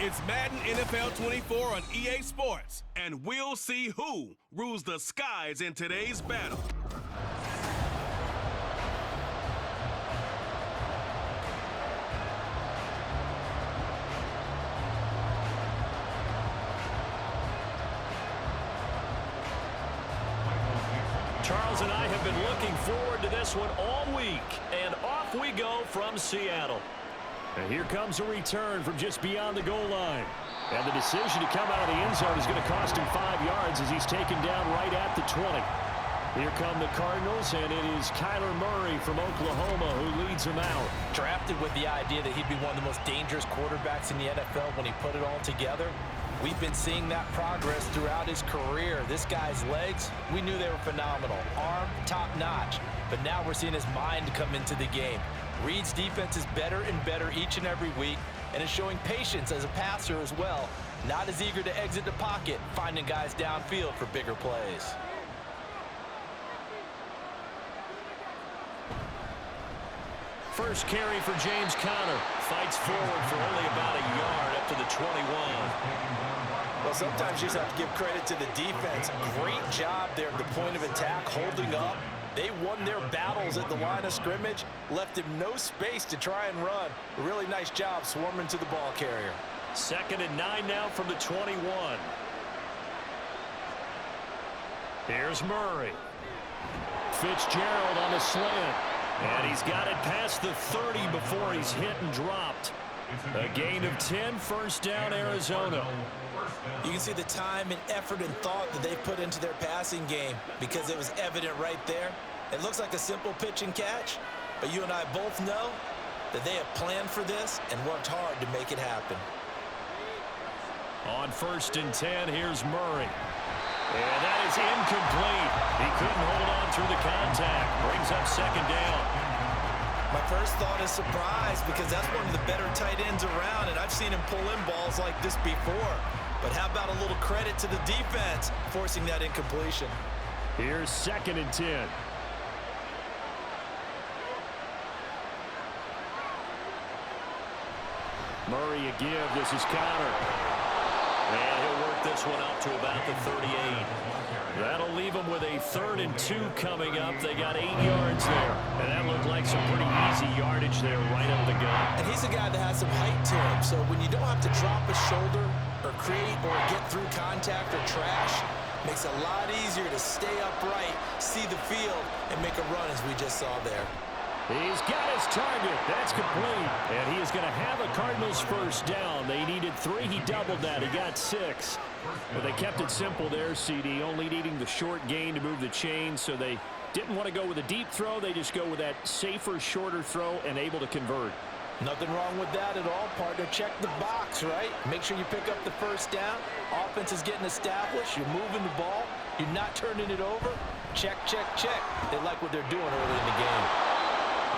It's Madden NFL 24 on EA Sports, and we'll see who rules the skies in today's battle. Charles and I have been looking forward to this one all week, and off we go from Seattle. And here comes a return from just beyond the goal line. And the decision to come out of the end zone is going to cost him 5 yards as he's taken down right at the 20. Here come the Cardinals, and it is Kyler Murray from Oklahoma who leads them out. Drafted with the idea that he'd be one of the most dangerous quarterbacks in the NFL when he put it all together. We've been seeing that progress throughout his career. This guy's legs, we knew they were phenomenal. Arm, top-notch. But now we're seeing his mind come into the game. Reed's defense is better and better each and every week, and is showing patience as a passer as well. Not as eager to exit the pocket, finding guys downfield for bigger plays. First carry for James Conner. Fights forward for only about a yard up to the 21. Well, sometimes you just have to give credit to the defense. Great job there at the point of attack, holding up. They won their battles at the line of scrimmage, left him no space to try and run. A really nice job swarming to the ball carrier. 2nd and 9 now from the 21. Here's Murray. Fitzgerald on the slant. And he's got it past the 30 before he's hit and dropped. A gain of 10, first down, Arizona. You can see the time and effort and thought that they put into their passing game because it was evident right there. It looks like a simple pitch and catch, but you and I both know that they have planned for this and worked hard to make it happen. On 1st and 10, here's Murray. And that is incomplete. He couldn't hold on through the contact. Brings up 2nd down. My first thought is surprise because that's one of the better tight ends around, and I've seen him pull in balls like this before. But how about a little credit to the defense forcing that incompletion? Here's 2nd and 10. Murray a give. This is Conner. And he'll work this one out to about the 38. That'll leave them with a 3rd and 2 coming up. They got 8 yards there. And that looked like some pretty easy yardage there right up the gut. And he's a guy that has some height to him. So when you don't have to drop a shoulder or create or get through contact or trash, makes it a lot easier to stay upright, see the field, and make a run as we just saw there. He's got his target. That's complete. And he is going to have a Cardinals first down. They needed 3. He doubled that. He got 6. But they kept it simple there, CD, only needing the short gain to move the chain. So they didn't want to go with a deep throw. They just go with that safer, shorter throw and able to convert. Nothing wrong with that at all, partner. Check the box, right? Make sure you pick up the first down. Offense is getting established. You're moving the ball. You're not turning it over. Check, check, check. They like what they're doing early in the game.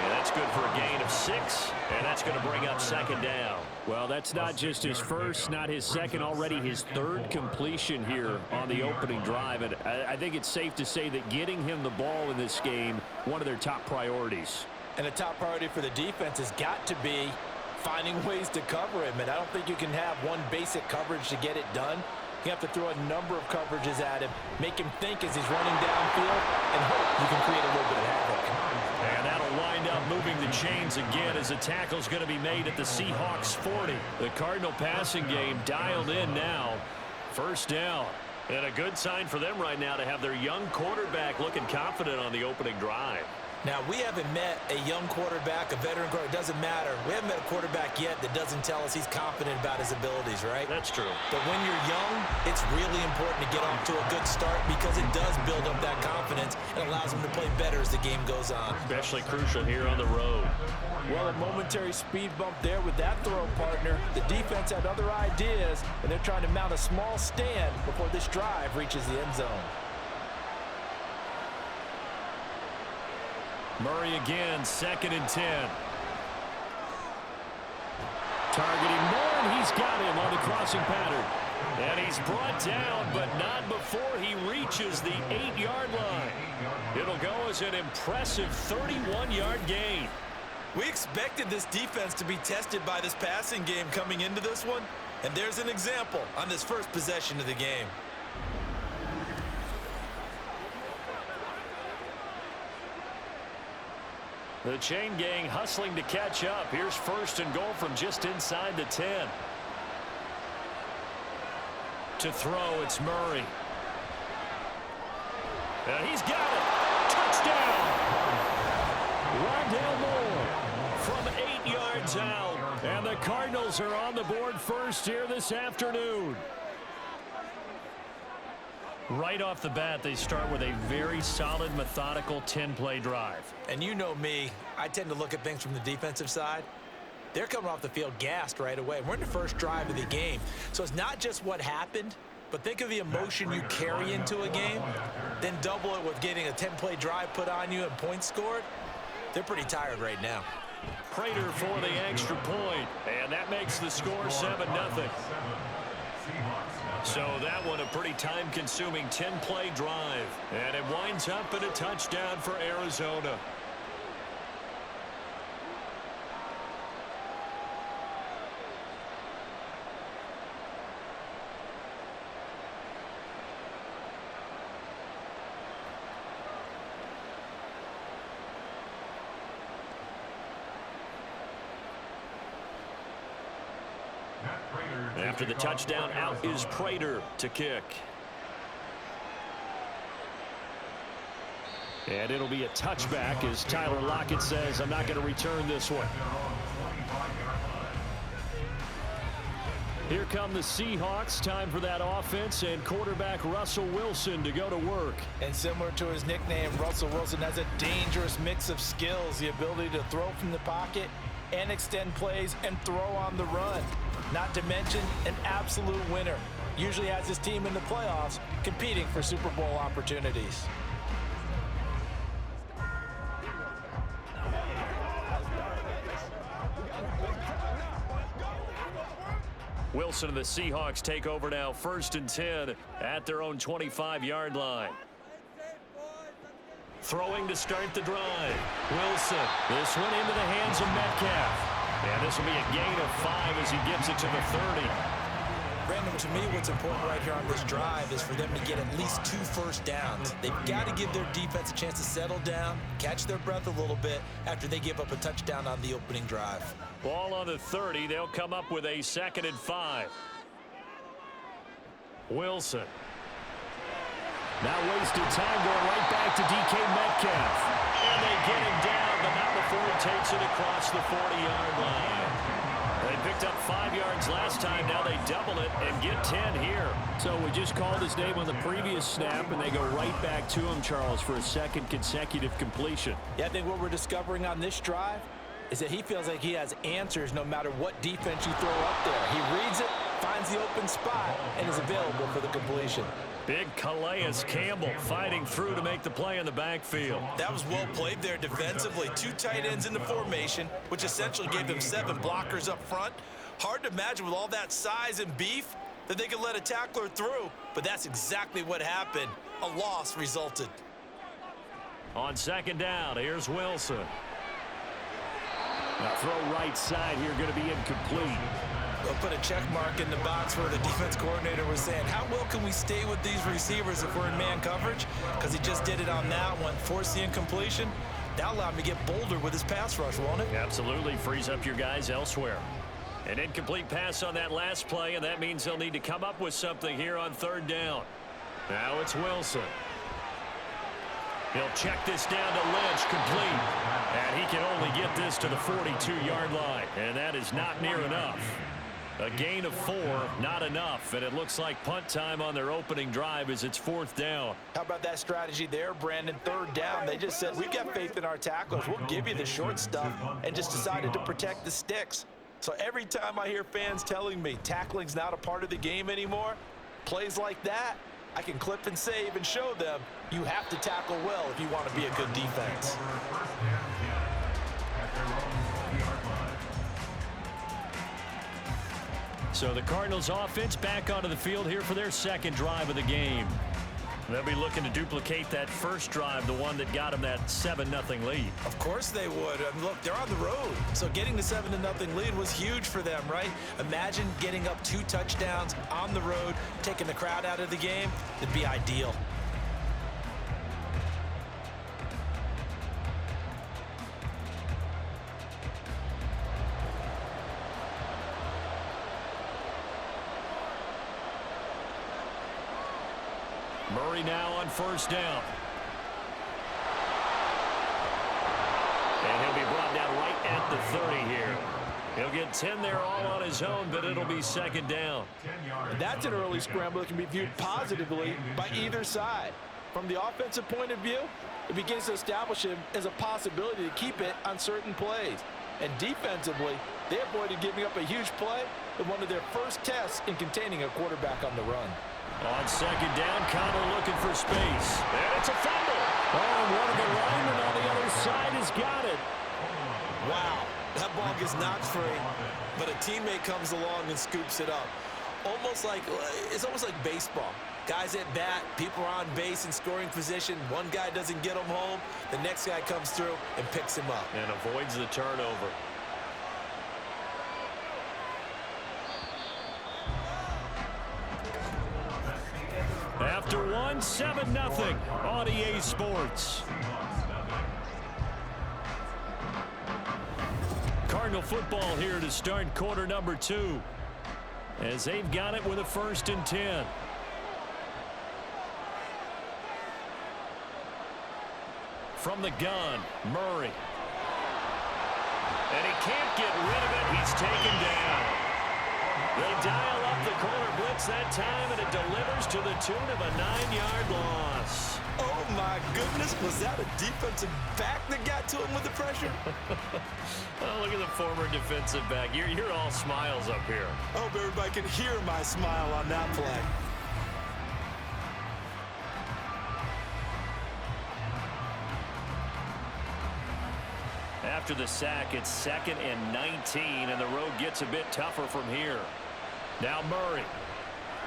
Yeah, that's good for a gain of 6, and that's going to bring up 2nd down. Well, that's not just his first, not his second, already his 3rd completion here on the opening drive. And I think it's safe to say that getting him the ball in this game, one of their top priorities. And a top priority for the defense has got to be finding ways to cover him. And I don't think you can have one basic coverage to get it done. You have to throw a number of coverages at him, make him think as he's running downfield, and hope you can create a little bit of havoc. And that'll wind up moving the chains again as the tackle's going to be made at the Seahawks 40. The Cardinal passing game dialed in now. First down. And a good sign for them right now to have their young quarterback looking confident on the opening drive. Now, we haven't met a young quarterback, a veteran quarterback. It doesn't matter. We haven't met a quarterback yet that doesn't tell us he's confident about his abilities, right? That's true. But when you're young, it's really important to get off to a good start because it does build up that confidence and allows them to play better as the game goes on. Especially crucial here on the road. Well, a momentary speed bump there with that throw, partner. The defense had other ideas, and they're trying to mount a small stand before this drive reaches the end zone. Murray again, 2nd and 10. Targeting Moore, and he's got him on the crossing pattern. And he's brought down, but not before he reaches the 8-yard line. It'll go as an impressive 31-yard gain. We expected this defense to be tested by this passing game coming into this one, And there's an example on this first possession of the game. The chain gang hustling to catch up. Here's 1st and goal from just inside the 10. To throw, it's Murray. And he's got it. Touchdown. Rondale Moore from 8 yards out. And the Cardinals are on the board first here this afternoon. Right off the bat, they start with a very solid, methodical 10-play drive. And you know me, I tend to look at things from the defensive side. They're coming off the field gassed right away. We're in the first drive of the game. So it's not just what happened, but think of the emotion you carry into a game, then double it with getting a 10-play drive put on you and points scored. They're pretty tired right now. Prater for the extra point, and that makes the score 7-0. So that one a pretty time-consuming 10-play drive, and it winds up in a touchdown for Arizona. After the touchdown, out is Prater to kick. And it'll be a touchback as Tyler Lockett says, I'm not going to return this one. Here come the Seahawks. Time for that offense and quarterback Russell Wilson to go to work. And similar to his nickname, Russell Wilson has a dangerous mix of skills, the ability to throw from the pocket and extend plays and throw on the run. Not to mention an absolute winner. Usually has his team in the playoffs competing for Super Bowl opportunities. Wilson and the Seahawks take over now, 1st and 10 at their own 25-yard line. Throwing to start the drive. Wilson. This one into the hands of Metcalf. And this will be a gain of 5 as he gets it to the 30. Brandon, to me, what's important right here on this drive is for them to get at least 2 first downs. They've got to give their defense a chance to settle down, catch their breath a little bit after they give up a touchdown on the opening drive. Ball on the 30. They'll come up with a 2nd and 5. Wilson. Now wasted time going right back to DK Metcalf. And they get him down, but not before he takes it across the 40-yard line. They picked up 5 yards last time. Now they double it and get 10 here. So we just called his name on the previous snap, and they go right back to him, Charles, for a 2nd consecutive completion. Yeah, I think what we're discovering on this drive is that he feels like he has answers no matter what defense you throw up there. He reads it, finds the open spot, and is available for the completion. Big Calais Campbell fighting through to make the play in the backfield. That was well played there defensively. 2 tight ends in the formation, which essentially gave them 7 blockers up front. Hard to imagine with all that size and beef that they could let a tackler through, but that's exactly what happened. A loss resulted. On 2nd down, here's Wilson. Now throw right side here, going to be incomplete. They'll put a check mark in the box where the defense coordinator was saying, how well can we stay with these receivers if we're in man coverage? Because he just did it on that one, forced the incompletion. That allowed him to get bolder with his pass rush, won't it? Absolutely, frees up your guys elsewhere. An incomplete pass on that last play, and that means they'll need to come up with something here on 3rd down. Now it's Wilson. He'll check this down to Lynch, complete. And he can only get this to the 42-yard line, and that is not near enough. A gain of 4, not enough, and it looks like punt time on their opening drive as it's 4th down. How about that strategy there, Brandon? 3rd down, they just said, we've got faith in our tacklers. We'll give you the short stuff, and just decided to protect the sticks. So every time I hear fans telling me tackling's not a part of the game anymore, plays like that, I can clip and save and show them you have to tackle well if you want to be a good defense. So the Cardinals offense back onto the field here for their 2nd drive of the game. They'll be looking to duplicate that first drive, the one that got them that 7-0 lead. Of course they would. Look, they're on the road. So getting the 7-0 lead was huge for them, right? Imagine getting up 2 touchdowns on the road, taking the crowd out of the game. It'd be ideal. Murray now on first down. And he'll be brought down right at the 30 here. He'll get 10 there all on his own, but it'll be second down. And that's an early scramble that can be viewed positively by either side. From the offensive point of view, it begins to establish him as a possibility to keep it on certain plays. And defensively, they avoided giving up a huge play in one of their first tests in containing a quarterback on the run. On second down, Connor looking for space. And it's a fumble. Oh, and one of the linemen on the other side has got it. Wow, that ball gets knocked free, but a teammate comes along and scoops it up. It's almost like baseball. Guys at bat, people are on base in scoring position. One guy doesn't get him home. The next guy comes through and picks him up. And avoids the turnover. After one, 7-0 on EA Sports. Cardinal football here to start quarter number 2. As they've got it with a 1st and 10. From the gun, Murray. And he can't get rid of it. He's taken down. They dial up the corner blitz that time, and it delivers to the tune of a 9-yard loss. Oh, my goodness. Was that a defensive back that got to him with the pressure? Oh, look at the former defensive back. You're all smiles up here. I hope everybody can hear my smile on that play. After the sack, it's 2nd and 19, and the road gets a bit tougher from here. Now Murray.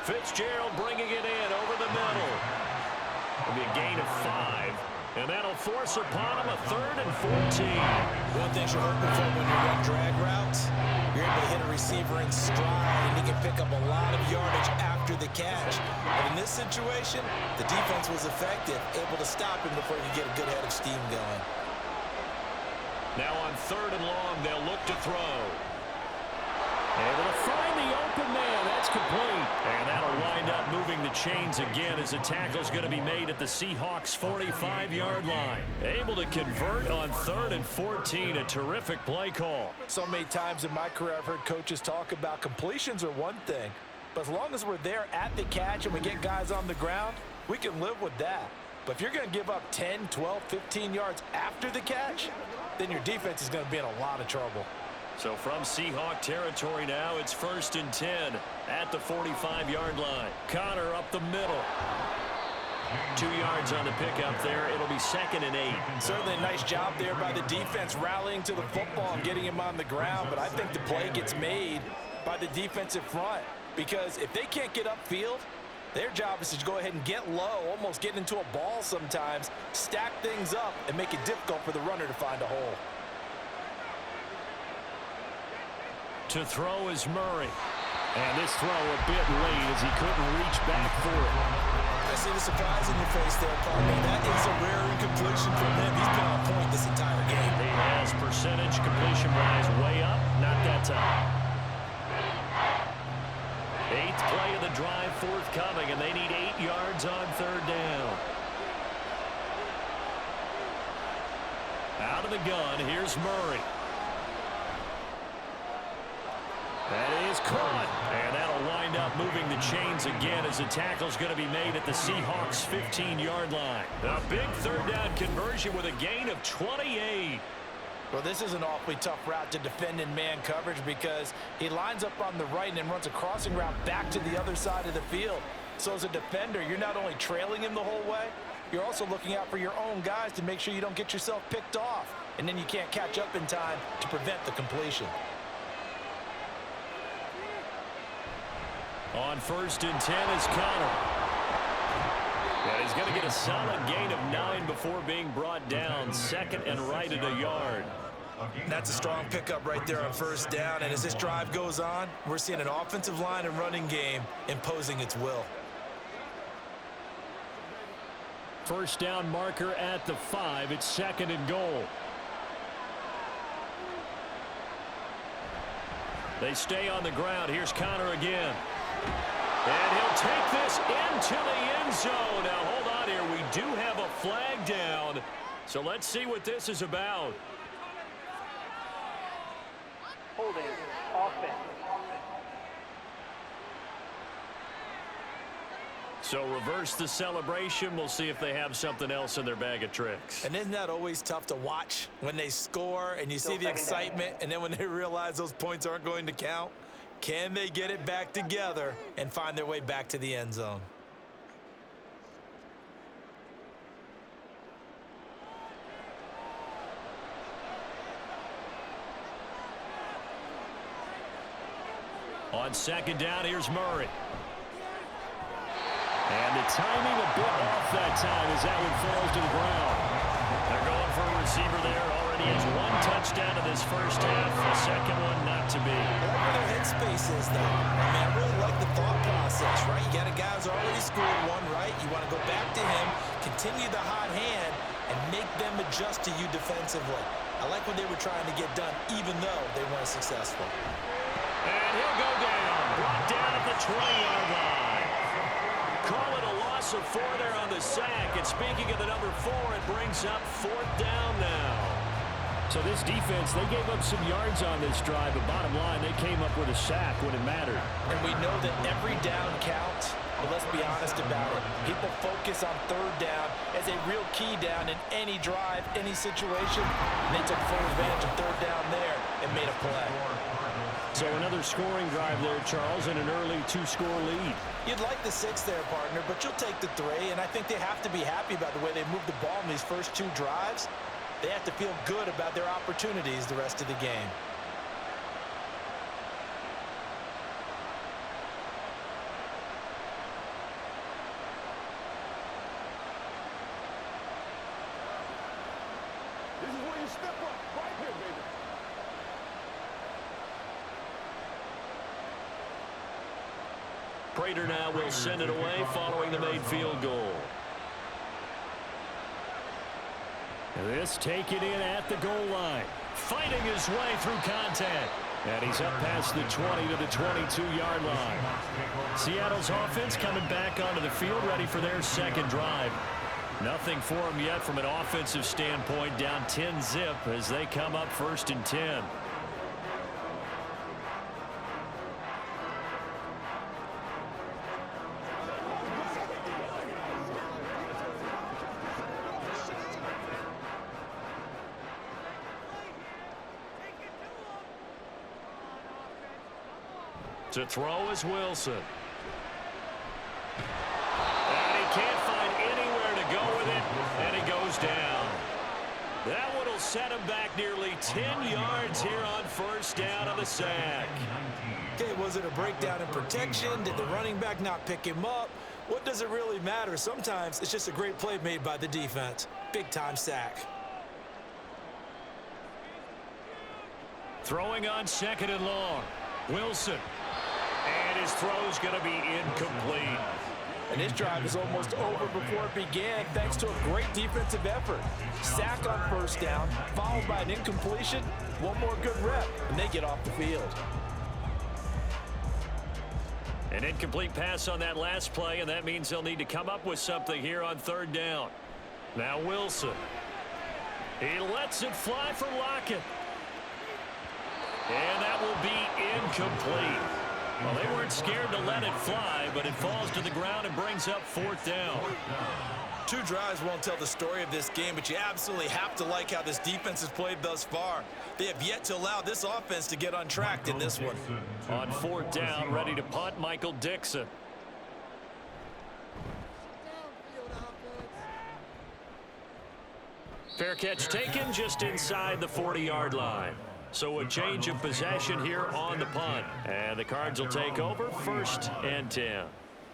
Fitzgerald bringing it in over the middle. It'll be a gain of 5, and that'll force upon him a 3rd and 14. One thing you're hoping for when you run drag routes, you're able to hit a receiver in stride, and he can pick up a lot of yardage after the catch. But in this situation, the defense was effective, able to stop him before he could get a good head of steam going. Now on 3rd and long, they'll look to throw. Able to find the open man. That's complete. And that'll wind up moving the chains again as the tackle's going to be made at the Seahawks' 45-yard line. Able to convert on 3rd and 14. A terrific play call. So many times in my career I've heard coaches talk about completions are one thing, but as long as we're there at the catch and we get guys on the ground, we can live with that. But if you're going to give up 10, 12, 15 yards after the catch, then your defense is going to be in a lot of trouble. So from Seahawk territory now, it's 1st and 10 at the 45-yard line. Connor up the middle. 2 yards on the pickup there. It'll be 2nd and 8. Certainly a nice job there by the defense rallying to the football and getting him on the ground, but I think the play gets made by the defensive front because if they can't get upfield, their job is to go ahead and get low, almost get into a ball sometimes, stack things up, and make it difficult for the runner to find a hole. To throw is Murray. And this throw a bit late as he couldn't reach back for it. I see the surprise in your face there, partner. That is a rare incompletion from him. He's been on point this entire game. He has percentage completion-wise way up. Not that time. 8th play of the drive forthcoming, and they need 8 yards on 3rd down. Out of the gun, here's Murray. That is caught, and that'll wind up moving the chains again as the tackle's going to be made at the Seahawks' 15-yard line. A big 3rd down conversion with a gain of 28. Well, this is an awfully tough route to defend in man coverage because he lines up on the right and then runs a crossing route back to the other side of the field. So as a defender, you're not only trailing him the whole way, you're also looking out for your own guys to make sure you don't get yourself picked off. And then you can't catch up in time to prevent the completion. On 1st and 10 is Connor. And he's going to get a solid gain of 9 before being brought down. Second and right at a yard. That's a strong pickup right there on first down. And as this drive goes on, we're seeing an offensive line and running game imposing its will. First down marker at the 5. It's second and goal. They stay on the ground. Here's Connor again. And he'll take this into the end zone. Now, hold on here. We do have a flag down. So let's see what this is about. Holding offense. So reverse the celebration. We'll see if they have something else in their bag of tricks. And isn't that always tough to watch when they score and you see the excitement, and then when they realize those points aren't going to count? Can they get it back together and find their way back to the end zone? On second down, here's Murray. And the timing a bit off that time as that one falls to the ground. They're going for a receiver there. Already has 1 touchdown in this first half. The second one not to be. I like where their headspace is, though. I mean, I really like the thought process, right? You got a guy who's already scored one, right? You want to go back to him, continue the hot hand, and make them adjust to you defensively. I like what they were trying to get done, even though they weren't successful. And he'll go down. Brought down at the 20-yard line. Call it a loss of 4 there on the sack. And speaking of the number 4, it brings up 4th down now. So this defense, they gave up some yards on this drive, but bottom line, they came up with a sack when it mattered. And we know that every down counts, but let's be honest about it. People focus on third down as a real key down in any drive, any situation. And they took full advantage of third down there and made a play. So another scoring drive there, Charles, and an early 2-score lead. You'd like the 6 there, partner, but you'll take the 3, and I think they have to be happy about the way they moved the ball in these first 2 drives. They have to feel good about their opportunities the rest of the game. This is where you step up, right here, baby. Prater now will send it away following the made field goal. This taken in at the goal line. Fighting his way through contact. And he's up past the 20 to the 22-yard line. Seattle's offense coming back onto the field, ready for their second drive. Nothing for them yet from an offensive standpoint, down 10-zip as they come up 1st and 10. To throw is Wilson. And he can't find anywhere to go with it, and he goes down. That one will set him back nearly 10 yards here on first down on the sack. Okay, was it a breakdown in protection? Did the running back not pick him up? What does it really matter? Sometimes it's just a great play made by the defense. Big-time sack. Throwing on second and long. Wilson. And his throw's going to be incomplete. And this drive is almost over before it began thanks to a great defensive effort. Sack on first down, followed by an incompletion. One more good rep, and they get off the field. An incomplete pass on that last play, and that means they'll need to come up with something here on third down. Now Wilson. He lets it fly for Lockett. And that will be incomplete. Well, they weren't scared to let it fly, but it falls to the ground and brings up 4th down. 2 drives won't tell the story of this game, but you absolutely have to like how this defense has played thus far. They have yet to allow this offense to get untracked in this one. On 4th down, ready to punt, Michael Dixon. Fair catch taken just inside the 40-yard line. So a change of possession here on the punt. And the Cards will take over 1st and 10.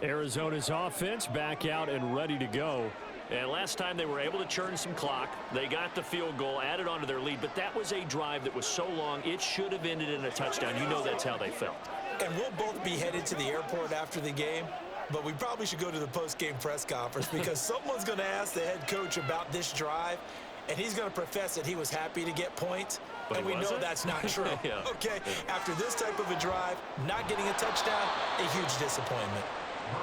Arizona's offense back out and ready to go. And last time they were able to churn some clock. They got the field goal, added on to their lead. But that was a drive that was so long, it should have ended in a touchdown. You know that's how they felt. And we'll both be headed to the airport after the game. But we probably should go to the post-game press conference because someone's going to ask the head coach about this drive. And he's going to profess that he was happy to get points. But and we know that's not true. Yeah. Okay, after this type of a drive, not getting a touchdown, a huge disappointment.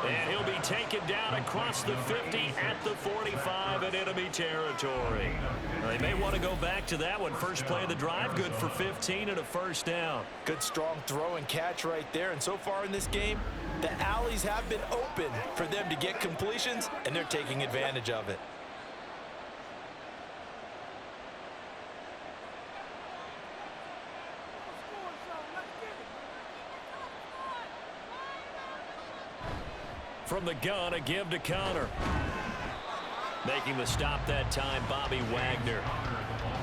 And he'll be taken down across the 50 at the 45 in enemy territory. They may want to go back to that one. First play of the drive, good for 15 and a first down. Good strong throw and catch right there. And so far in this game, the alleys have been open for them to get completions, and they're taking advantage of it. From the gun, a give to Connor. Making the stop that time, Bobby Wagner.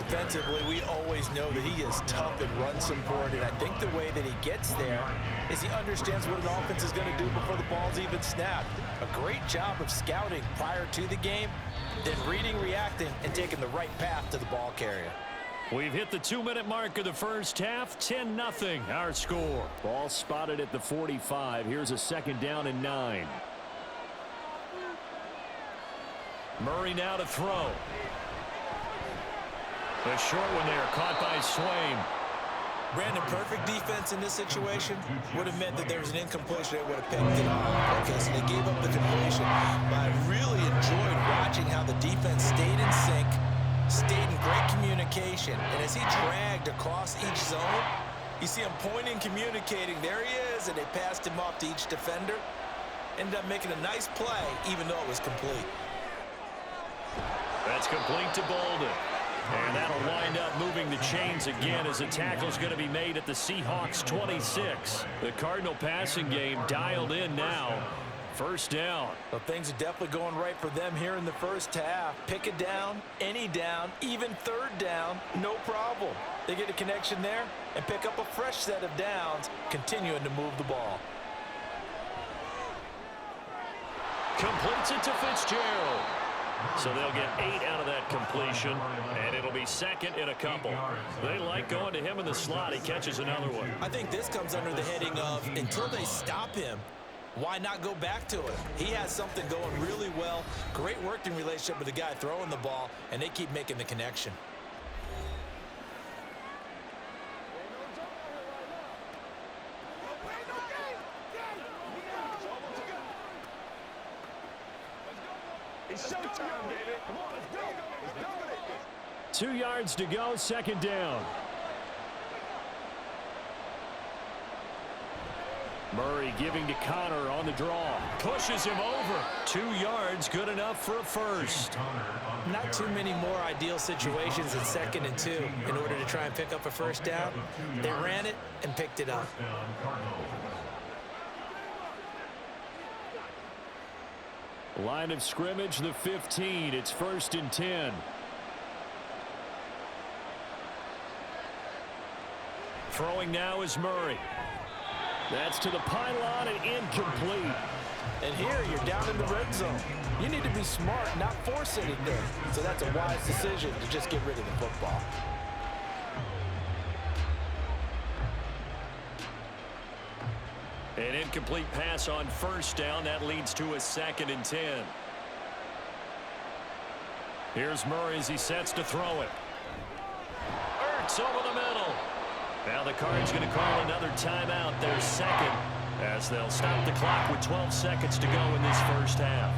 Defensively, we always know that he is tough and run support, and I think the way that he gets there is he understands what an offense is going to do before the ball's even snapped. A great job of scouting prior to the game, then reading, reacting, and taking the right path to the ball carrier. We've hit the 2-minute mark of the first half, 10-0 our score. Ball spotted at the 45. Here's a second down and 9. Murray now to throw. A short one there, caught by Swain. Brandon, perfect defense in this situation would have meant that there was an incompletion. They would have picked it off. Okay, so they gave up the completion. But I really enjoyed watching how the defense stayed in sync, stayed in great communication. And as he dragged across each zone, you see him pointing, communicating. There he is, and they passed him off to each defender. Ended up making a nice play, even though it was complete. That's complete to Bolden. And that'll wind up moving the chains again as the tackle's going to be made at the Seahawks 26. The Cardinal passing game dialed in now. First down. Well, things are definitely going right for them here in the first half. Pick it down, any down, even third down, no problem. They get a connection there and pick up a fresh set of downs, continuing to move the ball. Completes it to Fitzgerald. So they'll get 8 out of that completion, and it'll be second in a couple. They like going to him in the slot. He catches another one. I think this comes under the heading of until they stop him, why not go back to it? He has something going really well. Great working relationship with the guy throwing the ball, and they keep making the connection. It's showtime, baby. Come on, let's go. Let's dominate this. 2 yards to go, second down. Murray giving to Connor on the draw. Pushes him over. 2 yards, good enough for a first. Not too many more ideal situations in 2nd and 2 in order to try and pick up a first down. They ran it and picked it up. Line of scrimmage, the 15. It's 1st and 10. Throwing now is Murray. That's to the pylon and incomplete. And here you're down in the red zone. You need to be smart, not force anything. So that's a wise decision to just get rid of the football. An incomplete pass on first down. That leads to a 2nd and 10. Here's Murray as he sets to throw it. Ertz over the middle. Now the Cards going to call another timeout, their second, as they'll stop the clock with 12 seconds to go in this first half.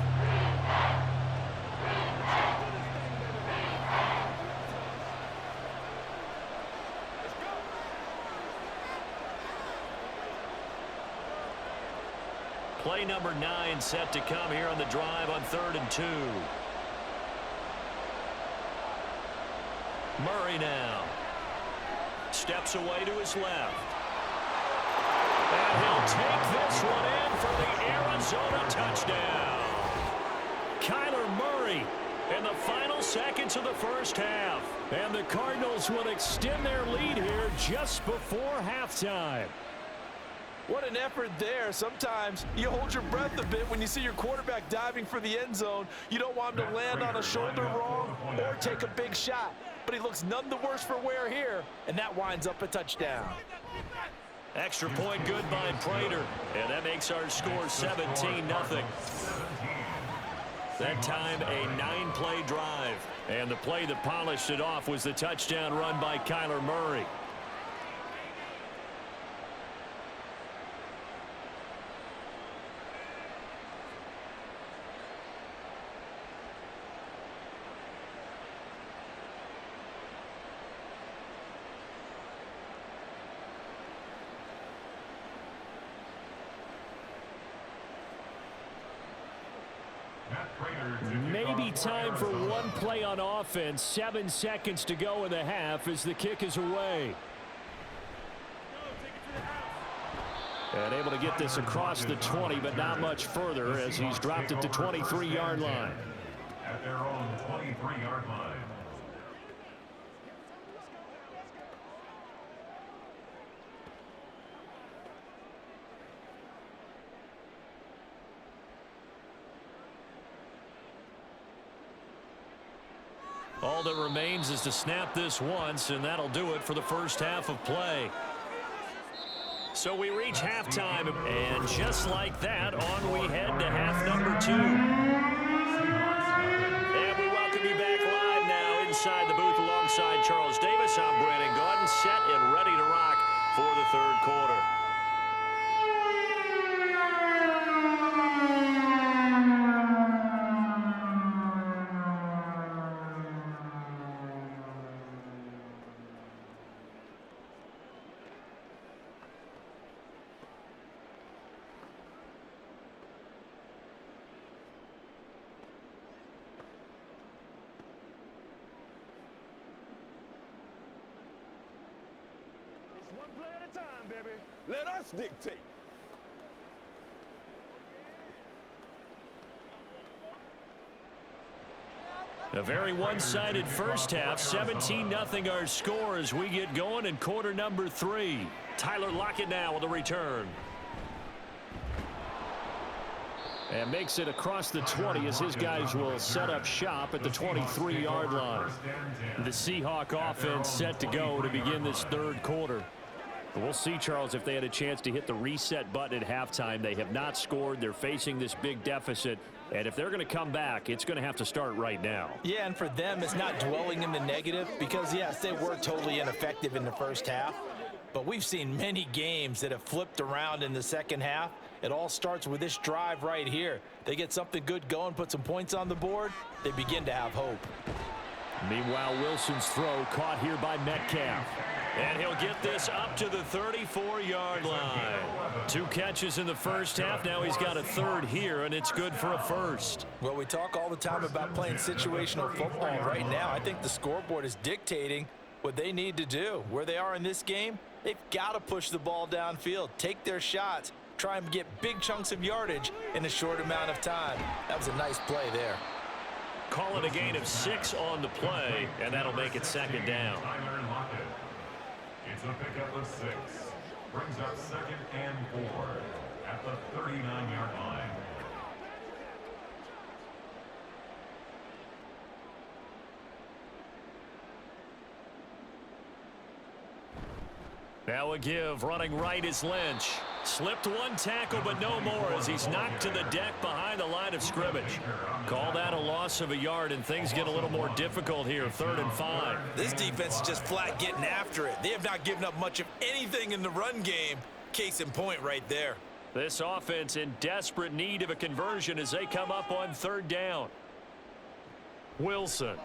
Play number 9 set to come here on the drive on 3rd and 2. Murray now. Steps away to his left. And he'll take this one in for the Arizona touchdown. Kyler Murray in the final seconds of the first half. And the Cardinals will extend their lead here just before halftime. What an effort there. Sometimes you hold your breath a bit when you see your quarterback diving for the end zone. You don't want him to land on a shoulder wrong or take a big shot. But he looks none the worse for wear here, and that winds up a touchdown. Extra point good by Prater, and that makes our score 17-0. That time a 9-play drive, and the play that polished it off was the touchdown run by Kyler Murray. Maybe time for one play on offense. 7 seconds to go in the half as the kick is away. And able to get this across the 20, but not much further as he's dropped it to 23-yard line. At their own 23-yard line. All that remains is to snap this once, and that'll do it for the first half of play. So we reach halftime, and just like that, on we head to half number 2. And we welcome you back live now inside the booth alongside Charles Davis. I'm Brandon Gaudin, set and ready to rock for the third quarter. One play at a time, baby. Let us dictate. A very one-sided first half. 17-0 our score as we get going in quarter number 3. Tyler Lockett now with a return. And makes it across the 20 as his guys will set up shop at the 23-yard line. The Seahawk offense set to go to begin this third quarter. We'll see, Charles, if they had a chance to hit the reset button at halftime. They have not scored. They're facing this big deficit. And if they're going to come back, it's going to have to start right now. Yeah, and for them, it's not dwelling in the negative because, yes, they were totally ineffective in the first half. But we've seen many games that have flipped around in the second half. It all starts with this drive right here. They get something good going, put some points on the board, they begin to have hope. Meanwhile, Wilson's throw caught here by Metcalf. And he'll get this up to the 34-yard line. 2 catches in the first half. Now he's got a third here, and it's good for a first. Well, we talk all the time about playing situational football. Right now, I think the scoreboard is dictating what they need to do. Where they are in this game, they've got to push the ball downfield, take their shots, try and get big chunks of yardage in a short amount of time. That was a nice play there. Call it a gain of 6 on the play, and that'll make it second down. It's a pickup of 6. Brings up 2nd and 4 at the 39-yard line. Now a give. Running right is Lynch. Slipped one tackle, but no more as he's knocked to the deck behind the line of scrimmage. Call that a loss of a yard, and things get a little more difficult here. 3rd and 5. This defense is just flat getting after it. They have not given up much of anything in the run game. Case in point right there. This offense in desperate need of a conversion as they come up on 3rd down. Wilson.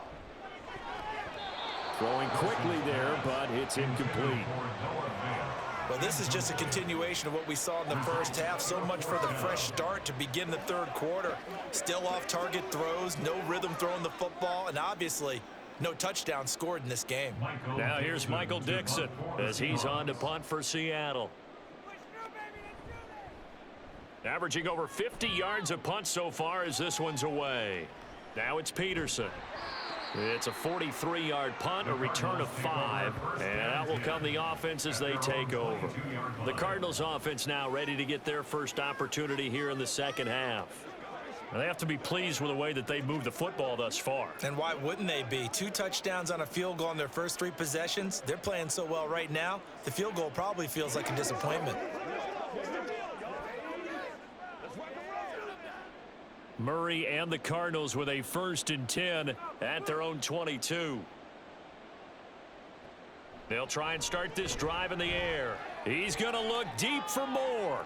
Throwing quickly there, but it's incomplete. Well, this is just a continuation of what we saw in the first half. So much for the fresh start to begin the third quarter. Still off-target throws, no rhythm throwing the football, and obviously no touchdown scored in this game. Now here's Michael Dixon as he's on to punt for Seattle. Averaging over 50 yards a punt so far as this one's away. Now it's Peterson. It's a 43-yard punt, a return of 5, and out will come the offense as they take over. The Cardinals offense now ready to get their first opportunity here in the second half. And they have to be pleased with the way that they moved the football thus far. And why wouldn't they be? 2 touchdowns on a field goal in their first 3 possessions. They're playing so well right now, the field goal probably feels like a disappointment. Murray and the Cardinals with a 1st and 10 at their own 22. They'll try and start this drive in the air. He's going to look deep for more.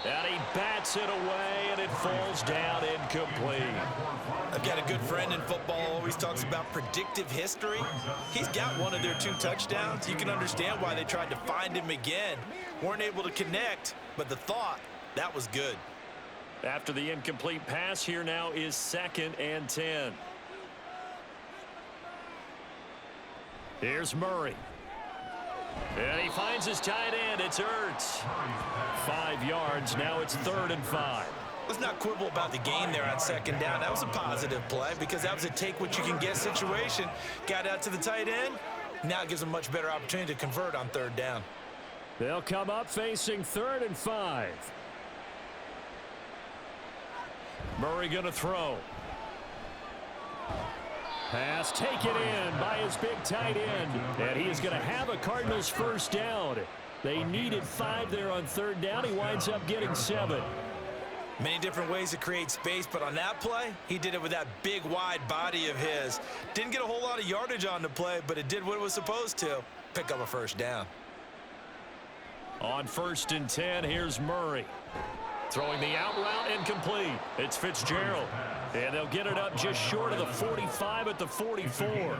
And he bats it away, and it falls down incomplete. I've got a good friend in football, always talks about predictive history. He's got one of their 2 touchdowns. You can understand why they tried to find him again. Weren't able to connect, but the thought, that was good. After the incomplete pass, here now is 2nd and 10. Here's Murray. And he finds his tight end. It's Ertz. 5 yards. Now it's 3rd and 5. Let's not quibble about the gain there on 2nd down. That was a positive play because that was a take-what-you-can-get situation. Got out to the tight end. Now it gives them a much better opportunity to convert on 3rd down. They'll come up facing 3rd and 5. Murray going to throw. Pass taken in by his big tight end. And he is going to have a Cardinals 1st down. They needed 5 there on 3rd down. He winds up getting 7. Many different ways to create space, but on that play, he did it with that big, wide body of his. Didn't get a whole lot of yardage on the play, but it did what it was supposed to. Pick up a 1st down. On 1st and 10, here's Murray. Throwing the out route incomplete. It's Fitzgerald. And they'll get it up just short of the 45 at the 44.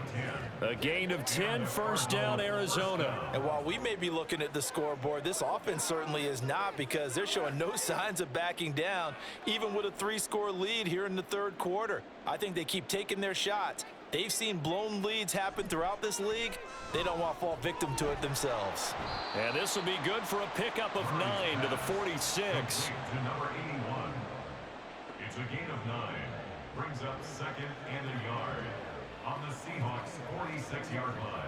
A gain of 10, 1st down, Arizona. And while we may be looking at the scoreboard, this offense certainly is not because they're showing no signs of backing down, even with a 3-score lead here in the 3rd quarter. I think they keep taking their shots. They've seen blown leads happen throughout this league. They don't want to fall victim to it themselves. And this will be good for a pickup of 9 to the 46. To number 81. It's a gain of 9. Brings up 2nd and a yard on the Seahawks 46-yard line.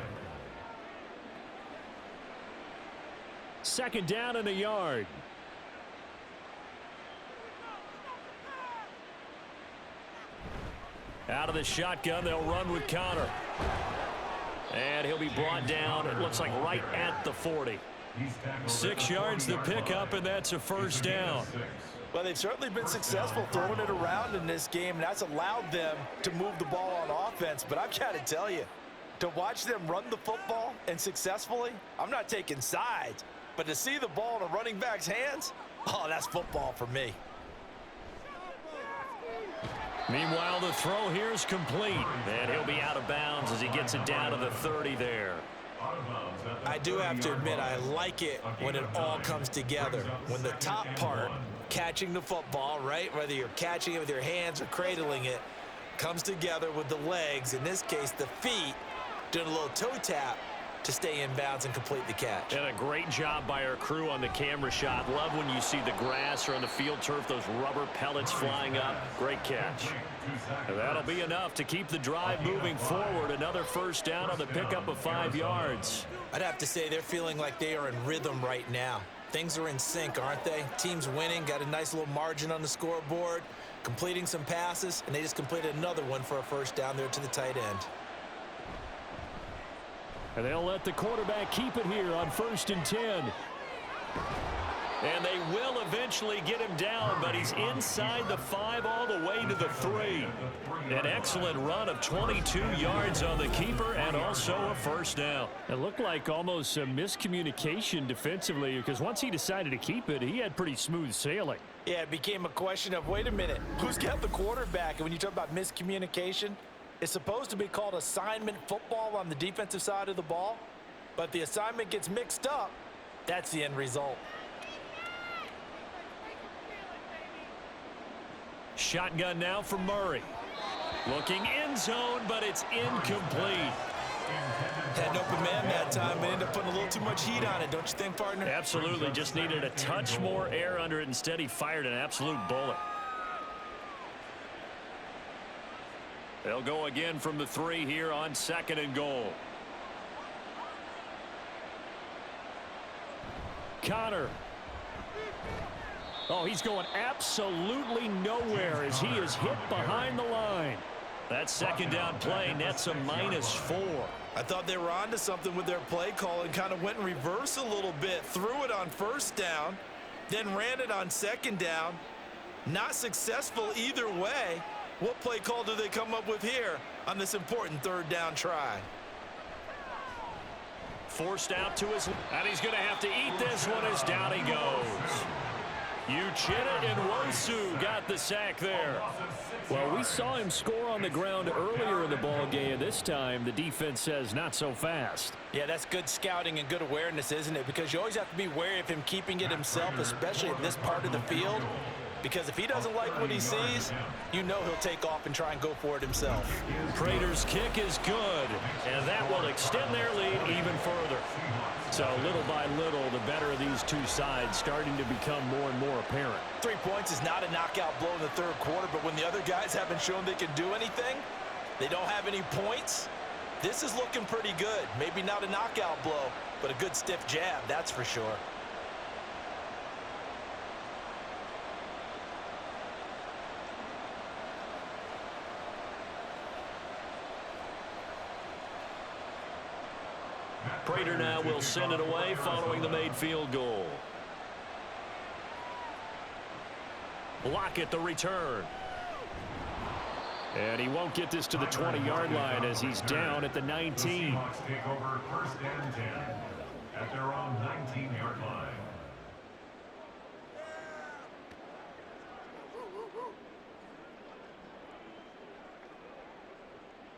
2nd down and a yard. Out of the shotgun, they'll run with Connor. And he'll be brought down, it looks like right at the 40. 6 yards the pickup, and that's a 1st down. Well, they've certainly been successful throwing it around in this game, and that's allowed them to move the ball on offense. But I've got to tell you, to watch them run the football and successfully, I'm not taking sides, but to see the ball in a running back's hands, oh, that's football for me. Meanwhile, the throw here is complete, and he'll be out of bounds as he gets it down to the 30 there. I do have to admit, I like it when it all comes together. When the top part, catching the football, right, whether you're catching it with your hands or cradling it, comes together with the legs, in this case the feet, doing a little toe tap to stay in bounds and complete the catch. And a great job by our crew on the camera shot. Love when you see the grass or on the field turf, those rubber pellets flying up. Great catch. And that'll be enough to keep the drive moving forward. Another 1st down on the pickup of 5 yards. I'd have to say they're feeling like they are in rhythm right now. Things are in sync, aren't they? Team's winning, got a nice little margin on the scoreboard, completing some passes, and they just completed another one for a 1st down there to the tight end. And they'll let the quarterback keep it here on 1st and 10. And they will eventually get him down, but he's inside the 5 all the way to the 3. An excellent run of 22 yards on the keeper and also a 1st down. It looked like almost a miscommunication defensively because once he decided to keep it, he had pretty smooth sailing. Yeah, it became a question of, wait a minute, who's got the quarterback? And when you talk about miscommunication, it's supposed to be called assignment football on the defensive side of the ball, but the assignment gets mixed up. That's the end result. Shotgun now for Murray. Looking end zone, but it's incomplete. Had an open man that time, but ended up putting a little too much heat on it, don't you think, partner? Absolutely, just needed a touch more air under it. Instead, he fired an absolute bullet. They'll go again from the 3 here on 2nd and goal. Connor. Oh, he's going absolutely nowhere as he is hit behind the line. That 2nd down play nets a -4. I thought they were onto something with their play call and kind of went in reverse a little bit. Threw it on 1st down, then ran it on 2nd down. Not successful either way. What play call do they come up with here on this important 3rd down try? Forced out to his, and he's going to have to eat this one as down he goes. Uchenna and Nwosu got the sack there. Well, we saw him score on the ground earlier in the ball game. This time, the defense says not so fast. Yeah, that's good scouting and good awareness, isn't it? Because you always have to be wary of him keeping it himself, especially in this part of the field. Because if he doesn't like what he sees, you know he'll take off and try and go for it himself. Prater's kick is good, and that will extend their lead even further. So little by little, the better of these two sides starting to become more and more apparent. 3 points is not a knockout blow in the 3rd quarter, but when the other guys haven't shown they can do anything, they don't have any points, this is looking pretty good. Maybe not a knockout blow, but a good stiff jab, that's for sure. Prater now will send it away following the made field goal. Lockett the return. And he won't get this to the 20-yard line as he's down at the 19. The Seahawks take over 1st and 10 at their own 19-yard line.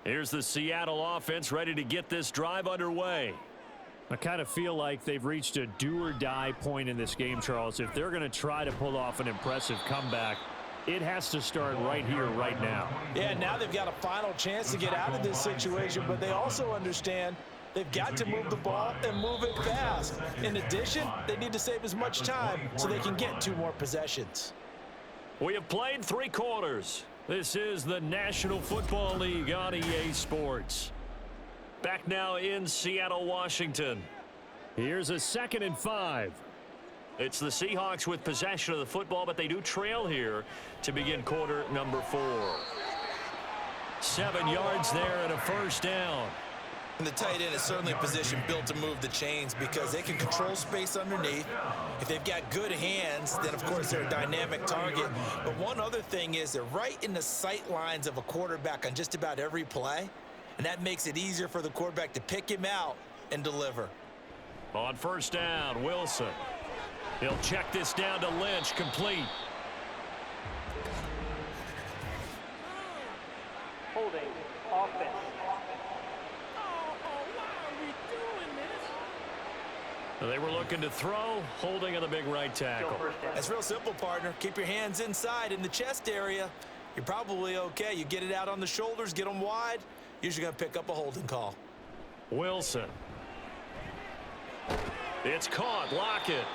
Here's the Seattle offense ready to get this drive underway. I kind of feel like they've reached a do-or-die point in this game, Charles. If they're going to try to pull off an impressive comeback, it has to start right here, right now. Yeah, now they've got a final chance to get out of this situation, but they also understand they've got to move the ball and move it fast. In addition, they need to save as much time so they can get 2 more possessions. We have played 3 quarters. This is the National Football League on EA Sports. Back now in Seattle, Washington. Here's a 2nd and 5. It's the Seahawks with possession of the football, but they do trail here to begin quarter number 4. 7 yards there and a 1st down. And the tight end is certainly a position built to move the chains because they can control space underneath. If they've got good hands, then of course they're a dynamic target. But one other thing is they're right in the sight lines of a quarterback on just about every play. And that makes it easier for the quarterback to pick him out and deliver. On 1st down, Wilson. He'll check this down to Lynch, complete. Holding. Offense. They were looking to throw, holding on the big right tackle. That's real simple, partner. Keep your hands inside in the chest area. You're probably okay. You get it out on the shoulders, get them wide. Usually going to pick up a holding call. Wilson. It's caught. Lockett.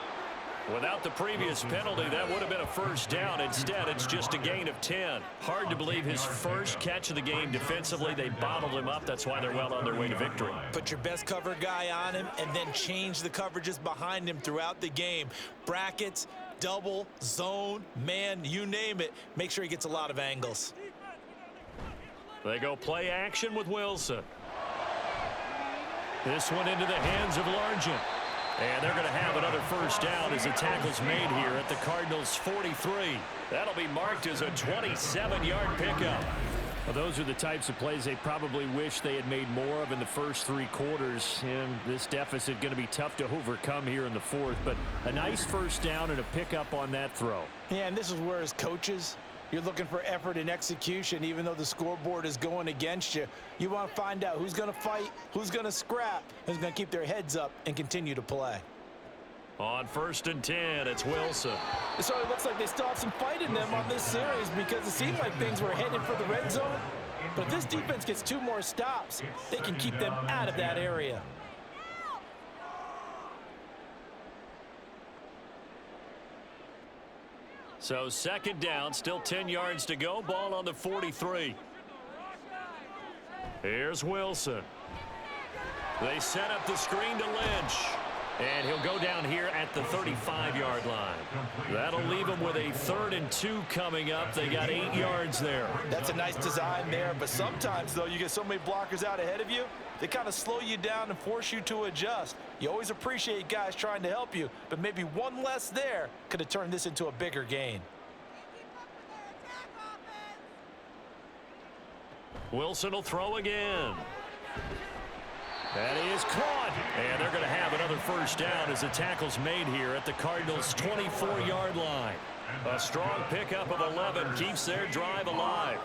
Without the previous penalty, that would have been a 1st down. Instead, it's just a gain of 10. Hard to believe his first catch of the game defensively. They bottled him up. That's why they're well on their way to victory. Put your best cover guy on him and then change the coverages behind him throughout the game. Brackets, double, zone, man, you name it. Make sure he gets a lot of angles. They go play action with Wilson. This one into the hands of Largent. And they're going to have another 1st down as the tackle's made here at the Cardinals' 43. That'll be marked as a 27-yard pickup. Well, those are the types of plays they probably wish they had made more of in the first 3 quarters. And this deficit going to be tough to overcome here in the 4th. But a nice 1st down and a pickup on that throw. Yeah, and this is where as coaches, you're looking for effort and execution. Even though the scoreboard is going against you, you want to find out who's going to fight, who's going to scrap, who's going to keep their heads up and continue to play. On 1st and 10, it's Wilson. So it looks like they still have some fight in them on this series because it seemed like things were headed for the red zone. But if this defense gets 2 more stops, they can keep them out of that area. So 2nd down, still 10 yards to go. Ball on the 43. Here's Wilson. They set up the screen to Lynch. And he'll go down here at the 35-yard line. That'll leave him with a 3rd and 2 coming up. They got 8 yards there. That's a nice design there, but sometimes, though, you get so many blockers out ahead of you, they kind of slow you down and force you to adjust. You always appreciate guys trying to help you, but maybe one less there could have turned this into a bigger gain. Wilson will throw again. That is caught. And they're going to have another first down as the tackle's made here at the Cardinals' 24-yard line. A strong pickup of 11 keeps their drive alive.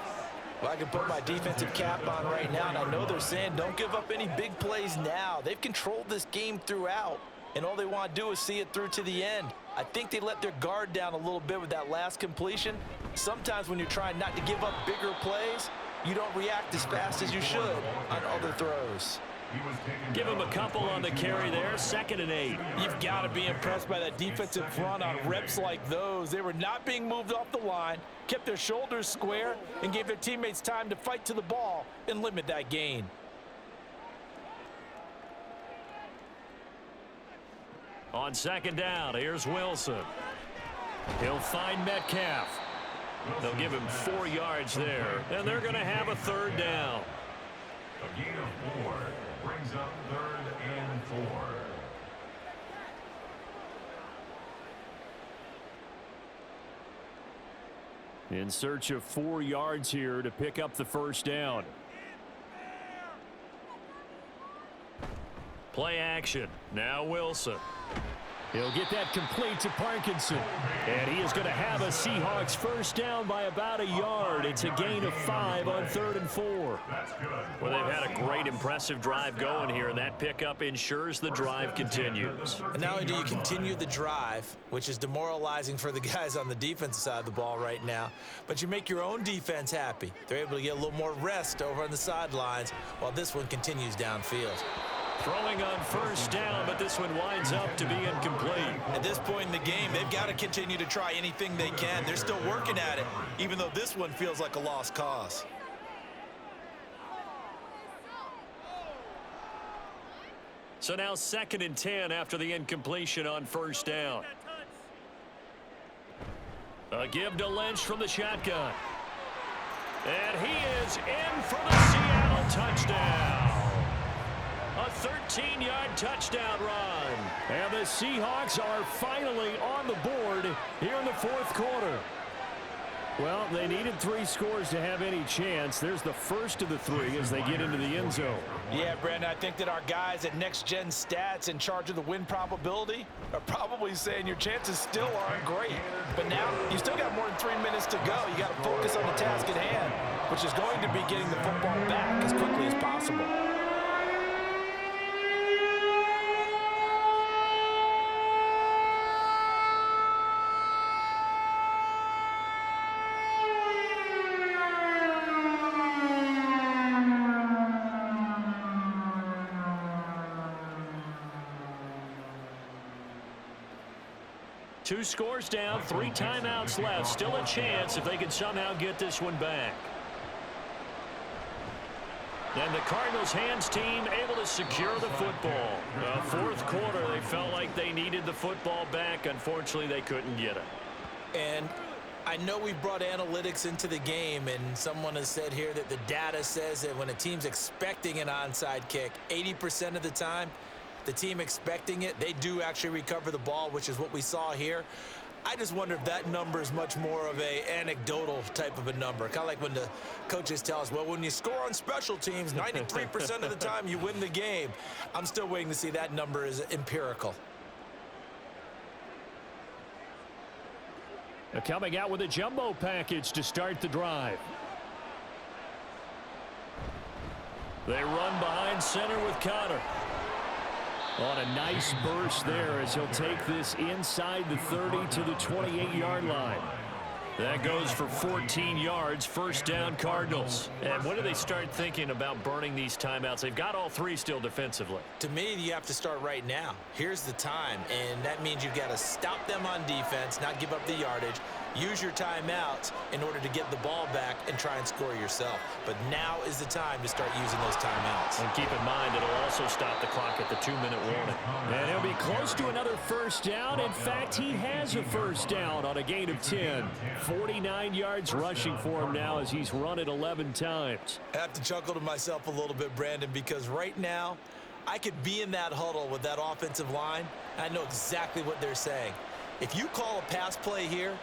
Well, I can put my defensive cap on right now, and I know they're saying don't give up any big plays now. They've controlled this game throughout, and all they want to do is see it through to the end. I think they let their guard down a little bit with that last completion. Sometimes when you're trying not to give up bigger plays, you don't react as fast as you should on other throws. Give him a couple on the carry there, 2nd and 8. You've got to be impressed by that defensive front on reps like those. They were not being moved off the line, kept their shoulders square, and gave their teammates time to fight to the ball and limit that gain. On 2nd down, here's Wilson. He'll find Metcalf. They'll give him 4 yards there, and they're going to have a 3rd down. A gain of 4 brings up 3rd and 4. In search of 4 yards here to pick up the first down. Play action. Now Wilson. He'll get that complete to Parkinson. And he is going to have a Seahawks first down by about a yard. It's a gain of 5 on 3rd and 4. Well, they've had a great, impressive drive going here, and that pickup ensures the drive continues. And not only do you continue the drive, which is demoralizing for the guys on the defensive side of the ball right now, but you make your own defense happy. They're able to get a little more rest over on the sidelines while this one continues downfield. Throwing on first down, but this one winds up to be incomplete. At this point in the game, they've got to continue to try anything they can. They're still working at it, even though this one feels like a lost cause. So now 2nd and 10 after the incompletion on first down. A give to Lynch from the shotgun. And he is in for the Seattle touchdown. A 13-yard touchdown run. And the Seahawks are finally on the board here in the 4th quarter. Well, they needed 3 scores to have any chance. There's the first of the 3 as they get into the end zone. Yeah, Brandon, I think that our guys at Next Gen Stats in charge of the win probability are probably saying your chances still aren't great. But now you still got more than 3 minutes to go. You got to focus on the task at hand, which is going to be getting the football back as quickly as possible. Two scores down, 3 timeouts left. Still a chance if they can somehow get this one back. And the Cardinals hands team able to secure the football. 4th quarter, they felt like they needed the football back. Unfortunately, they couldn't get it. And I know we've brought analytics into the game, and someone has said here that the data says that when a team's expecting an onside kick, 80% of the time, the team expecting it, they do actually recover the ball, which is what we saw here. I just wonder if that number is much more of a anecdotal type of a number. Kind of like when the coaches tell us, well, when you score on special teams, 93% of the time you win the game. I'm still waiting to see that number is empirical. They're coming out with a jumbo package to start the drive. They run behind center with Connor. On a nice burst there as he'll take this inside the 30 to the 28-yard line. That goes for 14 yards, first down Cardinals. And when do they start thinking about burning these timeouts? They've got all 3 still defensively. To me, you have to start right now. Here's the time, and that means you've got to stop them on defense, not give up the yardage, use your timeouts in order to get the ball back and try and score yourself. But now is the time to start using those timeouts. And keep in mind, it'll also stop the clock at the 2-minute warning. And he'll be close to another first down. In fact, he has a first down on a gain of 10. 49 yards rushing for him now as he's run it 11 times. I have to chuckle to myself a little bit, Brandon, because right now I could be in that huddle with that offensive line, and I know exactly what they're saying. If you call a pass play here,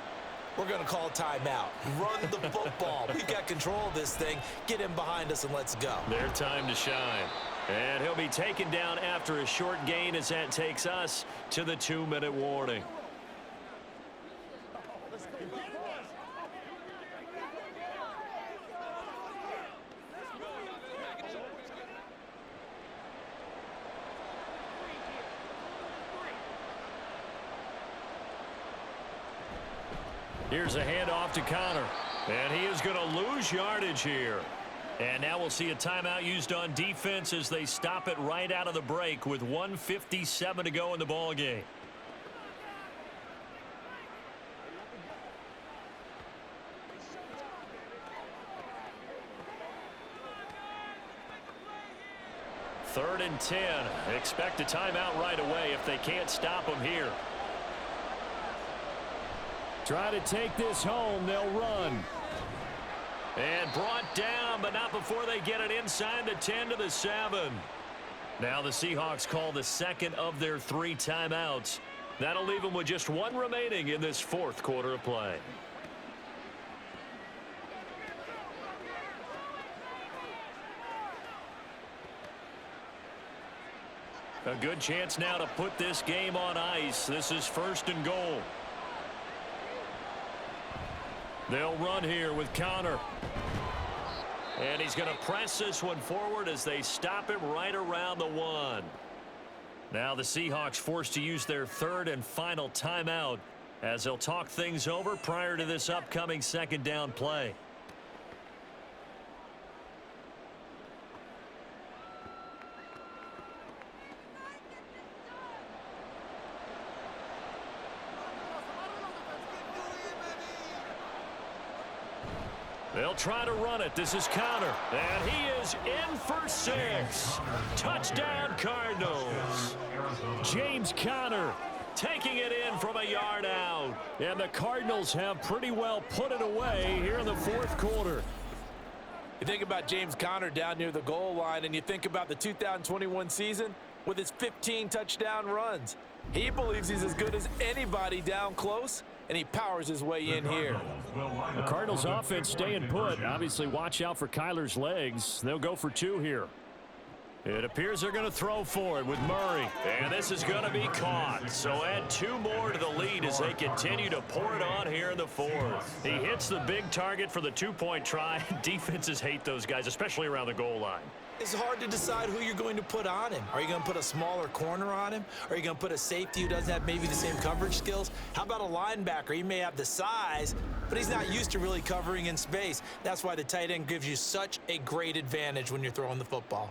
we're going to call a timeout. Run the football. We've got control of this thing. Get him behind us and let's go. Their time to shine. And he'll be taken down after a short gain as that takes us to the 2-minute warning. Here's a handoff to Connor. And he is going to lose yardage here. And now we'll see a timeout used on defense as they stop it right out of the break with 1:57 to go in the ball game. Third and 10. Expect a timeout right away if they can't stop them here. Try to take this home. They'll run. And brought down, but not before they get it inside the 10 to the 7. Now the Seahawks call the second of their 3 timeouts. That'll leave them with just 1 remaining in this 4th quarter of play. A good chance now to put this game on ice. This is 1st and goal. They'll run here with Connor. And he's going to press this one forward as they stop him right around the 1. Now the Seahawks forced to use their 3rd and final timeout as they'll talk things over prior to this upcoming 2nd down play. They'll try to run it. This is Connor. And he is in for 6. Touchdown, Cardinals. James Conner taking it in from a yard out. And the Cardinals have pretty well put it away here in the 4th quarter. You think about James Conner down near the goal line, and you think about the 2021 season with his 15 touchdown runs. He believes he's as good as anybody down close, and he powers his way in here. The Cardinals offense staying put. Obviously, watch out for Kyler's legs. They'll go for 2 here. It appears they're going to throw for it with Murray. And this is going to be caught. So add 2 more to the lead as they continue to pour it on here in the 4th. He hits the big target for the 2-point try. Defenses hate those guys, especially around the goal line. It's hard to decide who you're going to put on him. Are you going to put a smaller corner on him? Are you going to put a safety who doesn't have maybe the same coverage skills? How about a linebacker? He may have the size, but he's not used to really covering in space. That's why the tight end gives you such a great advantage when you're throwing the football.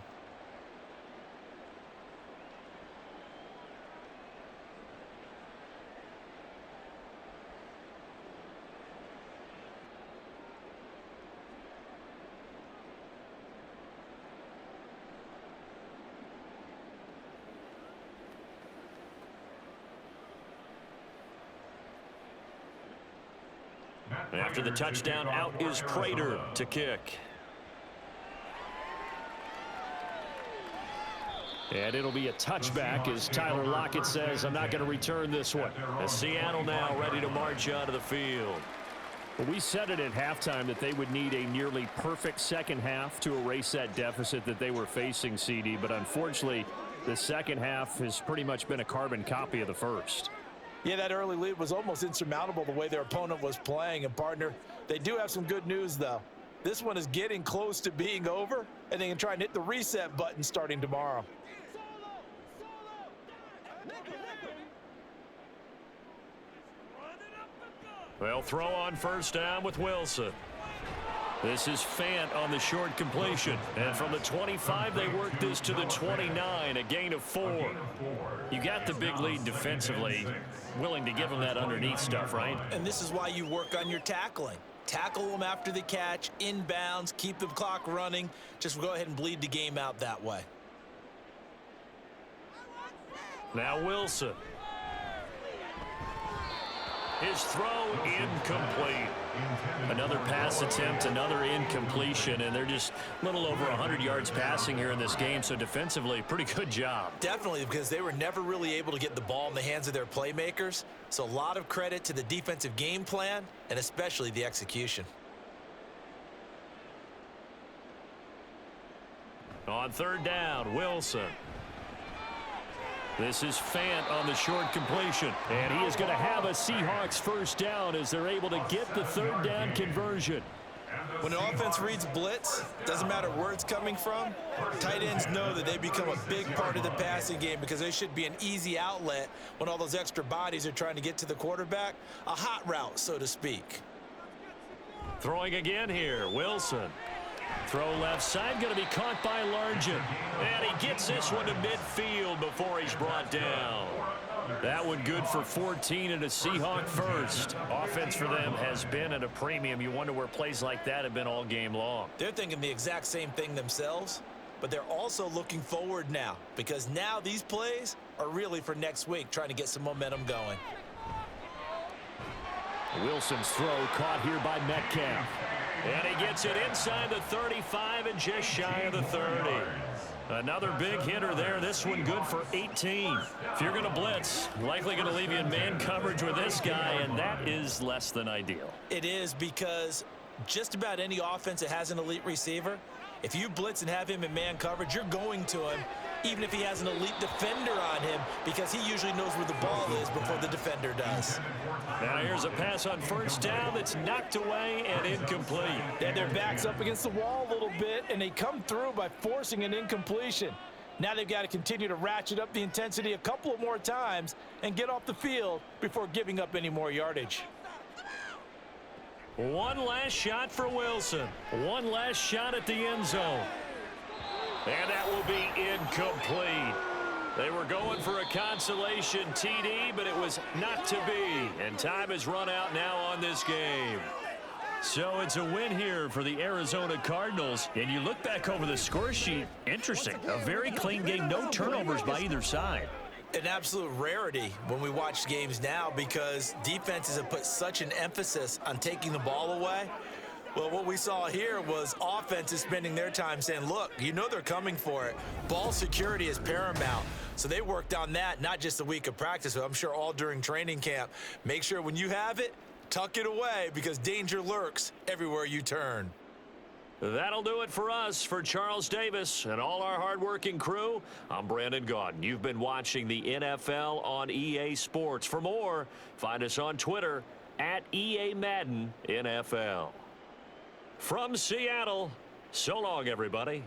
After the touchdown, out is Prater to kick. And it'll be a touchback as Tyler Lockett says, I'm not going to return this one. As Seattle now ready to march onto the field. Well, we said it at halftime that they would need a nearly perfect second half to erase that deficit that they were facing, CD. But unfortunately, the second half has pretty much been a carbon copy of the first. Yeah, that early lead was almost insurmountable the way their opponent was playing. And, partner, they do have some good news, though. This one is getting close to being over, and they can try and hit the reset button starting tomorrow. They'll throw on first down with Wilson. This is Fant on the short completion. And from the 25, they work this to the 29, a gain of 4. You got the big lead defensively. Willing to give them that underneath stuff, right? And this is why you work on your tackling. Tackle them after the catch, inbounds, keep the clock running. Just go ahead and bleed the game out that way. Now Wilson. His throw incomplete. Another pass attempt, another incompletion, and they're just a little over 100 yards passing here in this game, so defensively, pretty good job. Definitely, because they were never really able to get the ball in the hands of their playmakers, so a lot of credit to the defensive game plan and especially the execution. On third down, Wilson. This is Fant on the short completion. And he is going to have a Seahawks first down as they're able to get the third down conversion. When an offense reads blitz, doesn't matter where it's coming from, tight ends know that they become a big part of the passing game because they should be an easy outlet when all those extra bodies are trying to get to the quarterback. A hot route, so to speak. Throwing again here, Wilson. Throw left side, going to be caught by Largent. And he gets this one to midfield before he's brought down. That one good for 14 and a Seahawk first. Offense for them has been at a premium. You wonder where plays like that have been all game long. They're thinking the exact same thing themselves, but they're also looking forward now because now these plays are really for next week, trying to get some momentum going. Wilson's throw caught here by Metcalf. And he gets it inside the 35 and just shy of the 30. Another big hitter there. This one good for 18. If you're going to blitz, likely going to leave you in man coverage with this guy, and that is less than ideal. It is because just about any offense that has an elite receiver, if you blitz and have him in man coverage, you're going to him, even if he has an elite defender on him, because he usually knows where the ball is before the defender does. Now here's a pass on first down that's knocked away and incomplete. Then their back's up against the wall a little bit, and they come through by forcing an incompletion. Now they've got to continue to ratchet up the intensity a couple of more times and get off the field before giving up any more yardage. One last shot for Wilson. One last shot at the end zone. And that will be incomplete. They were going for a consolation TD, but it was not to be. And time has run out now on this game. So it's a win here for the Arizona Cardinals. And you look back over the score sheet, interesting. A very clean game, no turnovers by either side. An absolute rarity when we watch games now because defenses have put such an emphasis on taking the ball away. Well, what we saw here was offenses spending their time saying, look, you know they're coming for it. Ball security is paramount. So they worked on that, not just a week of practice, but I'm sure all during training camp. Make sure when you have it, tuck it away because danger lurks everywhere you turn. That'll do it for us. For Charles Davis and all our hardworking crew, I'm Brandon Gaudin. You've been watching the NFL on EA Sports. For more, find us on Twitter at EA Madden NFL. From Seattle, so long, everybody.